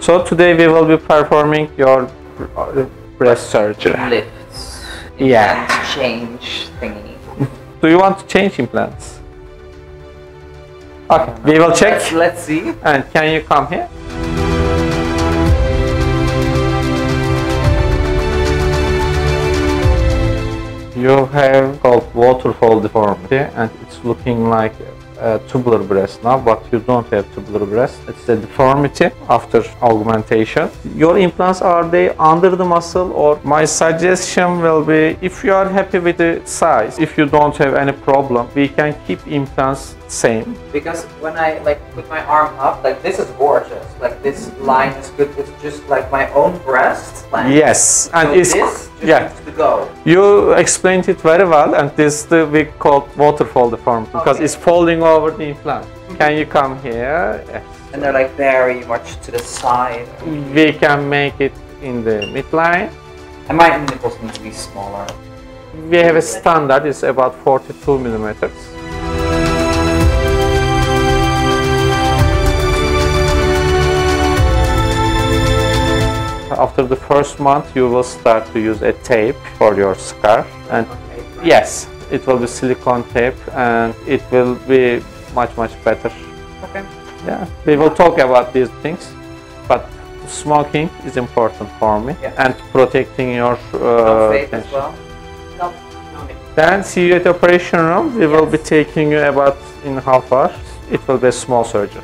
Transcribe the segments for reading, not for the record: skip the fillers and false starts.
So today we will be performing your breast surgery. Lifts. Yeah. Implant change thingy. Do you want to change implants? Okay, we will check. Let's see. And can you come here? You have called waterfall deformity, and it's looking like a tubular breast now, but you don't have tubular breast. It's a deformity after augmentation. Your implants, are they under the muscle? Or my suggestion will be, if you are happy with the size, if you don't have any problem, we can keep implants same. Because when I put my arm up, this is gorgeous. This line is good. It's just like my own breast line. Yes, and so it's this just needs to go. You explained it very well, and this we call waterfall deformity because it's folding over the implant. Can you come here? Yes. And they're very much to the side. We can make it in the midline. And my nipples need to be smaller. We have a standard, it's about 42 millimeters. After the first month, you will start to use a tape for your scar, and yes, it will be silicone tape, and it will be much better. Okay. Yeah, we will talk about these things, but smoking is important for me, and protecting your vape as well. No. Then see you at the operation room. We will be taking you about in half hour. It will be a small surgery.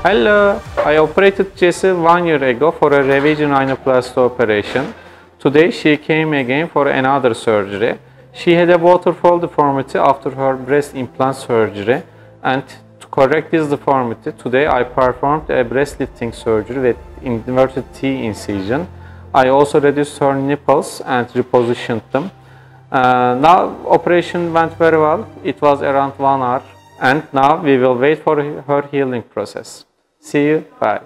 Hello, I operated Jessie 1 year ago for a revision rhinoplasty operation. Today she came again for another surgery. She had a waterfall deformity after her breast implant surgery, and to correct this deformity, today I performed a breast lifting surgery with inverted T incision. I also reduced her nipples and repositioned them. Now operation went very well. It was around 1 hour, and now we will wait for her healing process. See you. Bye.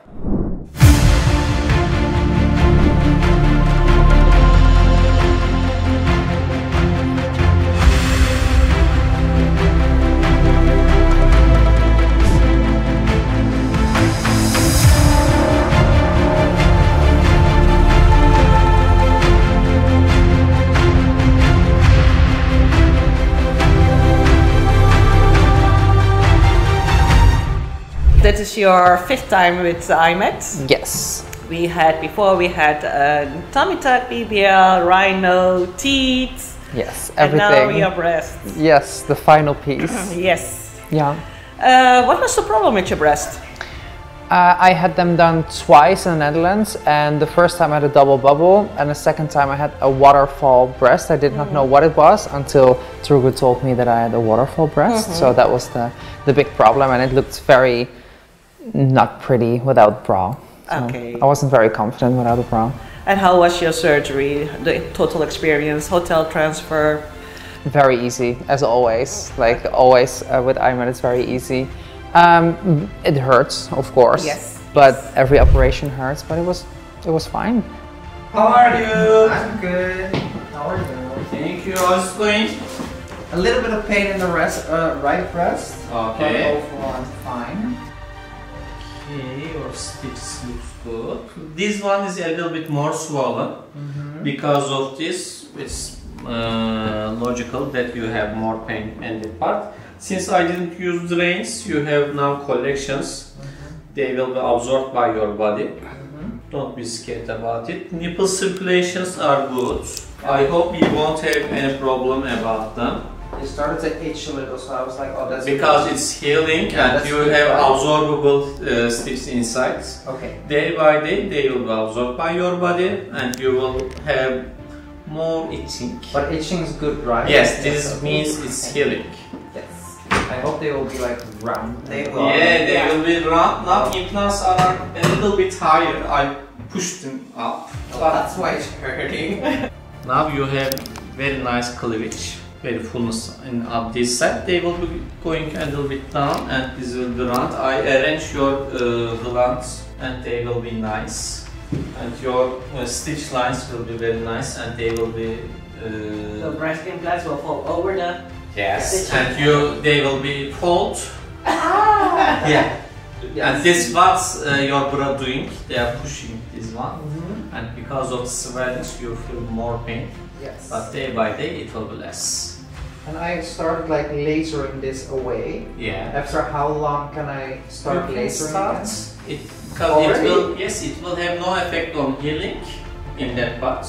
this is your 5th time with IMED. Yes. We had tummy tuck, BBL, rhino, teeth. Yes, everything. And now we are breast. Yes, the final piece. Yes. Yeah. What was the problem with your breast? I had them done twice in the Netherlands, and the first time I had a double bubble, and the second time I had a waterfall breast. I did not know what it was until Trugu told me that I had a waterfall breast. So that was the big problem, and it looked very not pretty without bra. So okay. I wasn't very confident without a bra. And how was your surgery, the total experience, hotel transfer? Very easy, as always. Like always with IMED, it's very easy. It hurts, of course. Yes. But every operation hurts. But it was fine. How are you? I'm good. How are you? Thank you. How's it going? A little bit of pain in the right breast. Okay. But overall, I'm fine. Okay, your stitch looks good. This one is a little bit more swollen. Because of this, it's logical that you have more pain in that part. Since I didn't use drains, you have now collections. They will be absorbed by your body. Don't be scared about it. Nipple circulations are good. I hope you won't have any problem about them. It started to itch a little, so I was like, oh, that's because it's healing and you have absorbable stitches inside. Okay. Day by day, they will be absorbed by your body and you will have more itching. But itching is good, right? Yes, this means it's healing. Yes. I hope they will be like round. They will be round. Now implants are a little bit higher. I pushed them up. Oh, that's why it's hurting. Now you have very nice cleavage, very fullness on this side. They will be going a little bit down and this will be round. I arrange your glands and they will be nice. And your stitch lines will be very nice and they will be... The breast implants will fall over the... Yes, and they will be fold. Ah! Yeah. Yes. And this what your bra doing, they are pushing this one. And because of swelling you feel more pain. Yes. But day by day it will be less. And I started like lasering this away. Yeah. After how long can I start lasering again? Because it will have no effect on healing in that part.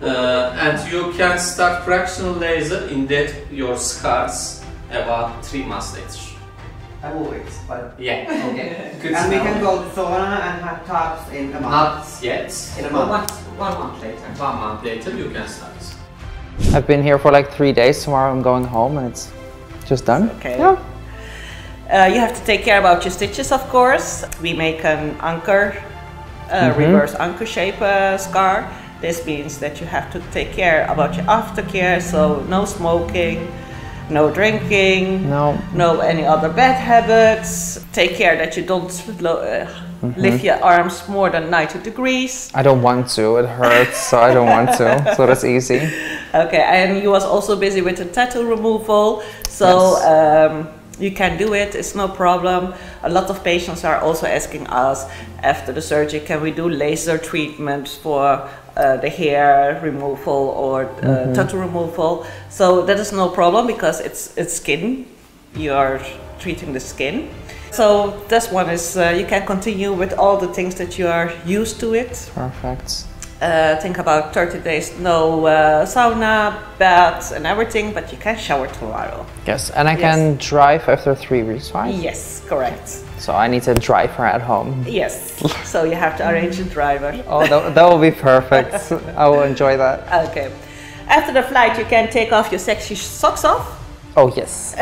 And you can start fractional laser in that your scars about 3 months later. I will wait, but yeah. okay. Good And we smell. can go to sauna and have tops in a month. Not yet. In a month. 1 month later. 1 month later you can start. I've been here for like 3 days. Tomorrow I'm going home and it's just done. Okay. Yeah. You have to take care about your stitches, of course. We make an anchor, reverse anchor shape scar. This means that you have to take care about your aftercare, so no smoking, no drinking, no any other bad habits. Take care that you don't lift your arms more than 90 degrees. I don't want to, it hurts, so I don't want to, so that's easy. Okay, and you was also busy with the tattoo removal, so you can do it, it's no problem. A lot of patients are also asking us after the surgery, can we do laser treatment for the hair removal or tattoo removal? So that is no problem because it's skin, you are treating the skin. So this one is, you can continue with all the things that you are used to it. Perfect. Think about 30 days, no sauna, baths and everything, but you can shower tomorrow. Yes, and I can drive after 3 weeks, right? Yes, correct. So I need a driver at home. Yes, so you have to arrange a driver. Oh, that will be perfect. I will enjoy that. Okay. After the flight, you can take off your sexy socks off. Oh, yes.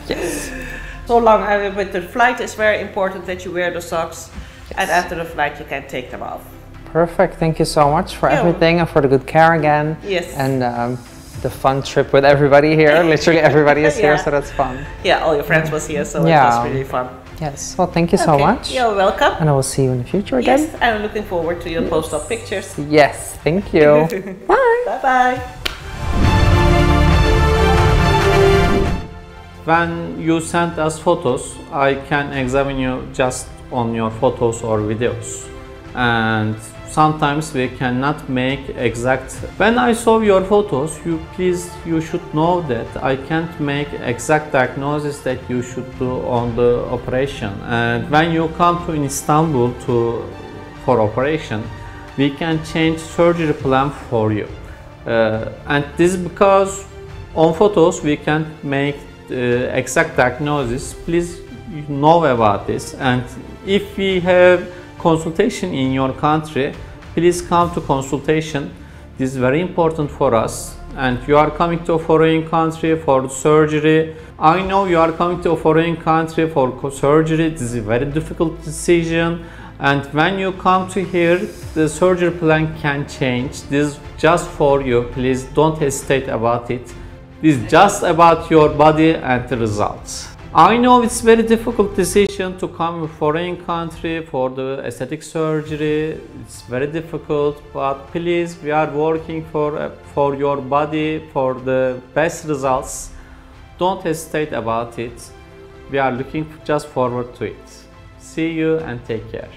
Yes. So long with the flight, it's very important that you wear the socks. Yes. And after the flight, you can take them off. Perfect. Thank you so much for everything and for the good care again. Yes. And the fun trip with everybody here. Literally everybody is here, so that's fun. Yeah, all your friends was here, so it was really fun. Yes. Well, thank you so much. You're welcome. And I will see you in the future again. Yes, I'm looking forward to your post-op pictures. Yes. Thank you. Bye. Bye-bye. When you send us photos, I can examine you just on your photos or videos. And sometimes we cannot make exact. When I saw your photos, you should know that I can't make exact diagnosis that you should do on the operation. And when you come to Istanbul for operation, we can change surgery plan for you. And this is because on photos we can't make exact diagnosis. Please know about this. And if we have consultation in your country, please come to consultation. This is very important for us. And you are coming to a foreign country for surgery. I know you are coming to a foreign country for surgery. This is a very difficult decision. And when you come to here, the surgery plan can change. This is just for you. Please don't hesitate about it. This is just about your body and the results. I know it's very difficult decision to come to a foreign country for the aesthetic surgery. It's very difficult, but please, we are working for your body, for the best results. Don't hesitate about it. We are looking just forward to it. See you and take care.